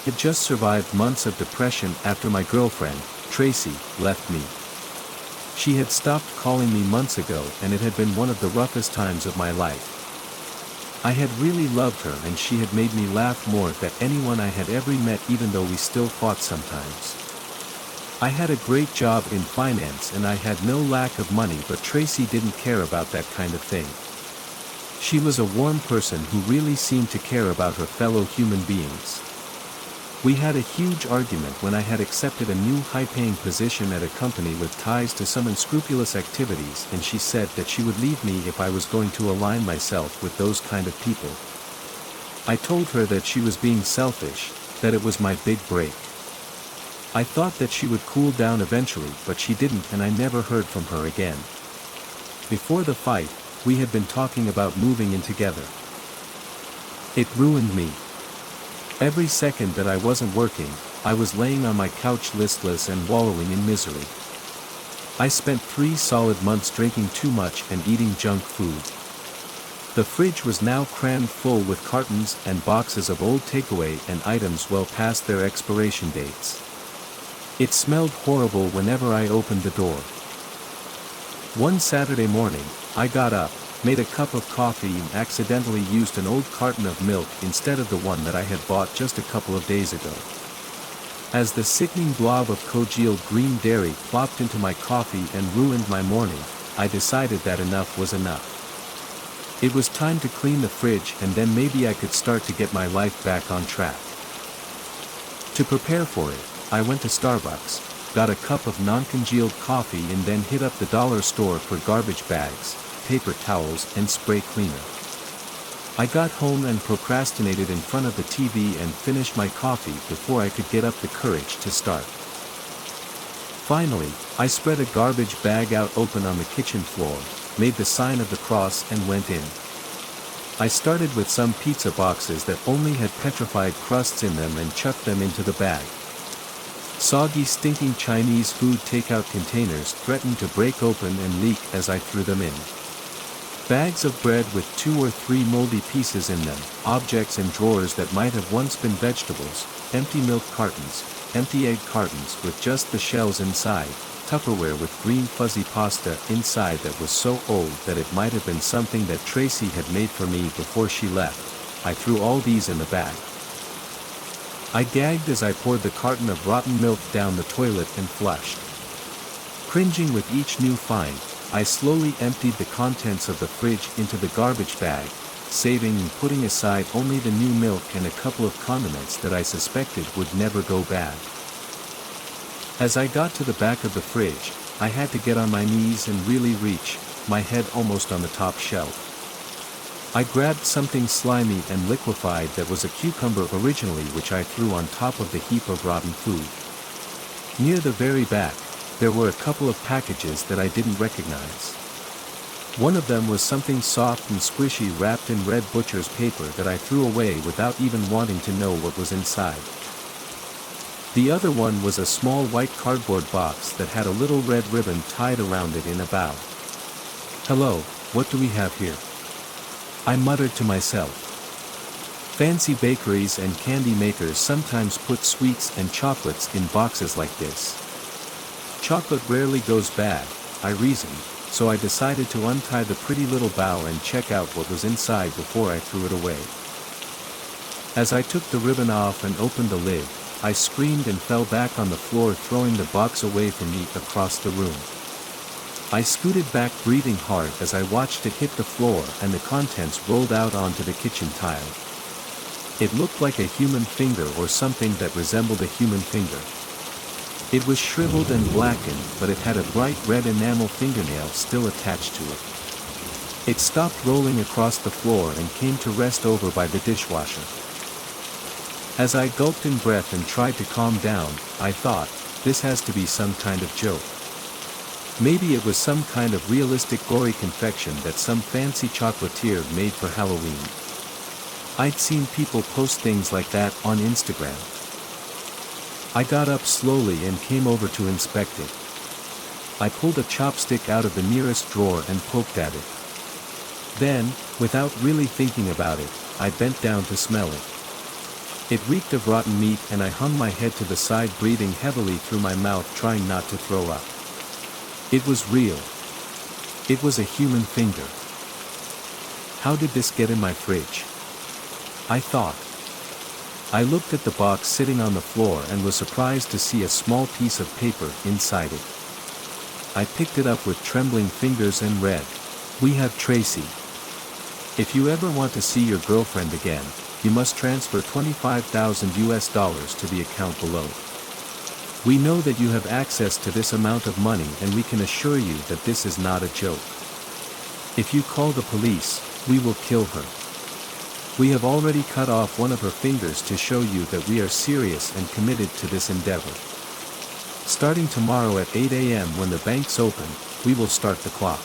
had just survived months of depression after my girlfriend, Tracy, left me. She had stopped calling me months ago and it had been one of the roughest times of my life. I had really loved her and she had made me laugh more than anyone I had ever met, even though we still fought sometimes. I had a great job in finance and I had no lack of money, but Tracy didn't care about that kind of thing. She was a warm person who really seemed to care about her fellow human beings. We had a huge argument when I had accepted a new high-paying position at a company with ties to some unscrupulous activities, and she said that she would leave me if I was going to align myself with those kind of people. I told her that she was being selfish, that it was my big break. I thought that she would cool down eventually, but she didn't, and I never heard from her again. Before the fight, we had been talking about moving in together. It ruined me. Every second that I wasn't working, I was laying on my couch listless and wallowing in misery. I spent 3 solid months drinking too much and eating junk food. The fridge was now crammed full with cartons and boxes of old takeaway and items well past their expiration dates. It smelled horrible whenever I opened the door. One Saturday morning, I got up, made a cup of coffee and accidentally used an old carton of milk instead of the one that I had bought just a couple of days ago. As the sickening blob of congealed green dairy plopped into my coffee and ruined my morning, I decided that enough was enough. It was time to clean the fridge, and then maybe I could start to get my life back on track. To prepare for it, I went to Starbucks, got a cup of non-congealed coffee and then hit up the dollar store for garbage bags, paper towels and spray cleaner. I got home and procrastinated in front of the TV and finished my coffee before I could get up the courage to start. Finally, I spread a garbage bag out open on the kitchen floor, made the sign of the cross and went in. I started with some pizza boxes that only had petrified crusts in them and chucked them into the bag. Soggy, stinking Chinese food takeout containers threatened to break open and leak as I threw them in. Bags of bread with 2 or 3 moldy pieces in them, objects in drawers that might have once been vegetables, empty milk cartons, empty egg cartons with just the shells inside, Tupperware with green fuzzy pasta inside that was so old that it might have been something that Tracy had made for me before she left. I threw all these in the bag. I gagged as I poured the carton of rotten milk down the toilet and flushed. Cringing with each new find, I slowly emptied the contents of the fridge into the garbage bag, saving and putting aside only the new milk and a couple of condiments that I suspected would never go bad. As I got to the back of the fridge, I had to get on my knees and really reach, my head almost on the top shelf. I grabbed something slimy and liquefied that was a cucumber originally, which I threw on top of the heap of rotten food. Near the very back, there were a couple of packages that I didn't recognize. One of them was something soft and squishy wrapped in red butcher's paper that I threw away without even wanting to know what was inside. The other one was a small white cardboard box that had a little red ribbon tied around it in a bow. "Hello, what do we have here?" I muttered to myself. Fancy bakeries and candy makers sometimes put sweets and chocolates in boxes like this. Chocolate rarely goes bad, I reasoned, so I decided to untie the pretty little bow and check out what was inside before I threw it away. As I took the ribbon off and opened the lid, I screamed and fell back on the floor, throwing the box away from me across the room. I scooted back, breathing hard as I watched it hit the floor and the contents rolled out onto the kitchen tile. It looked like a human finger or something that resembled a human finger. It was shriveled and blackened, but it had a bright red enamel fingernail still attached to it. It stopped rolling across the floor and came to rest over by the dishwasher. As I gulped in breath and tried to calm down, I thought, this has to be some kind of joke. Maybe it was some kind of realistic gory confection that some fancy chocolatier made for Halloween. I'd seen people post things like that on Instagram. I got up slowly and came over to inspect it. I pulled a chopstick out of the nearest drawer and poked at it. Then, without really thinking about it, I bent down to smell it. It reeked of rotten meat and I hung my head to the side, breathing heavily through my mouth, trying not to throw up. It was real. It was a human finger. How did this get in my fridge? I thought. I looked at the box sitting on the floor and was surprised to see a small piece of paper inside it. I picked it up with trembling fingers and read, "We have Tracy. If you ever want to see your girlfriend again, you must transfer $25,000 to the account below. We know that you have access to this amount of money and we can assure you that this is not a joke. If you call the police, we will kill her. We have already cut off one of her fingers to show you that we are serious and committed to this endeavor. Starting tomorrow at 8 a.m. when the banks open, we will start the clock.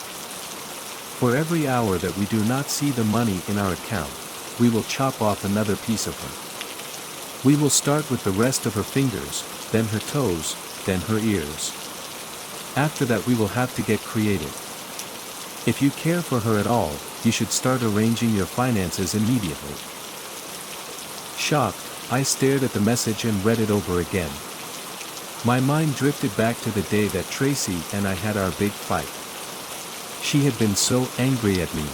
For every hour that we do not see the money in our account, we will chop off another piece of her. We will start with the rest of her fingers, then her toes, then her ears. After that we will have to get creative. If you care for her at all, you should start arranging your finances immediately." Shocked, I stared at the message and read it over again. My mind drifted back to the day that Tracy and I had our big fight. She had been so angry at me.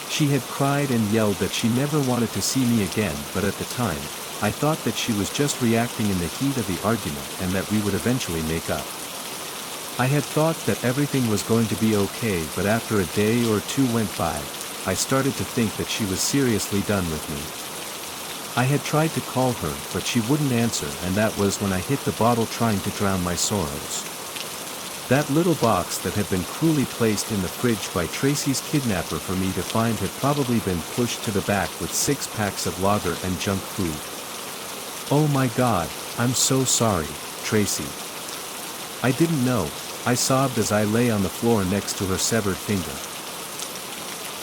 She had cried and yelled that she never wanted to see me again, but at the time, I thought that she was just reacting in the heat of the argument and that we would eventually make up. I had thought that everything was going to be okay, but after a day or two went by, I started to think that she was seriously done with me. I had tried to call her, but she wouldn't answer, and that was when I hit the bottle trying to drown my sorrows. That little box that had been cruelly placed in the fridge by Tracy's kidnapper for me to find had probably been pushed to the back with 6 packs of lager and junk food. "Oh my God, I'm so sorry, Tracy. I didn't know," I sobbed as I lay on the floor next to her severed finger.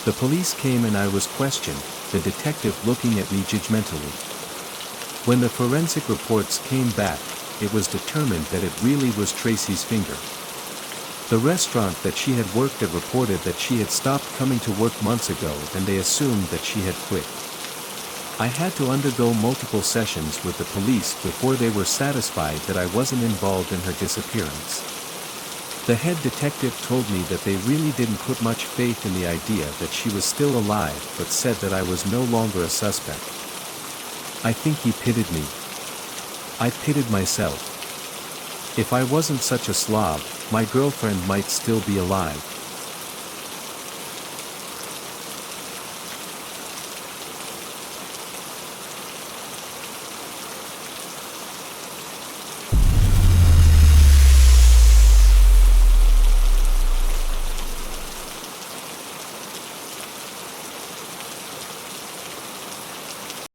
The police came and I was questioned, the detective looking at me judgmentally. When the forensic reports came back, it was determined that it really was Tracy's finger. The restaurant that she had worked at reported that she had stopped coming to work months ago and they assumed that she had quit. I had to undergo multiple sessions with the police before they were satisfied that I wasn't involved in her disappearance. The head detective told me that they really didn't put much faith in the idea that she was still alive, but said that I was no longer a suspect. I think he pitied me. I pitied myself. If I wasn't such a slob, my girlfriend might still be alive.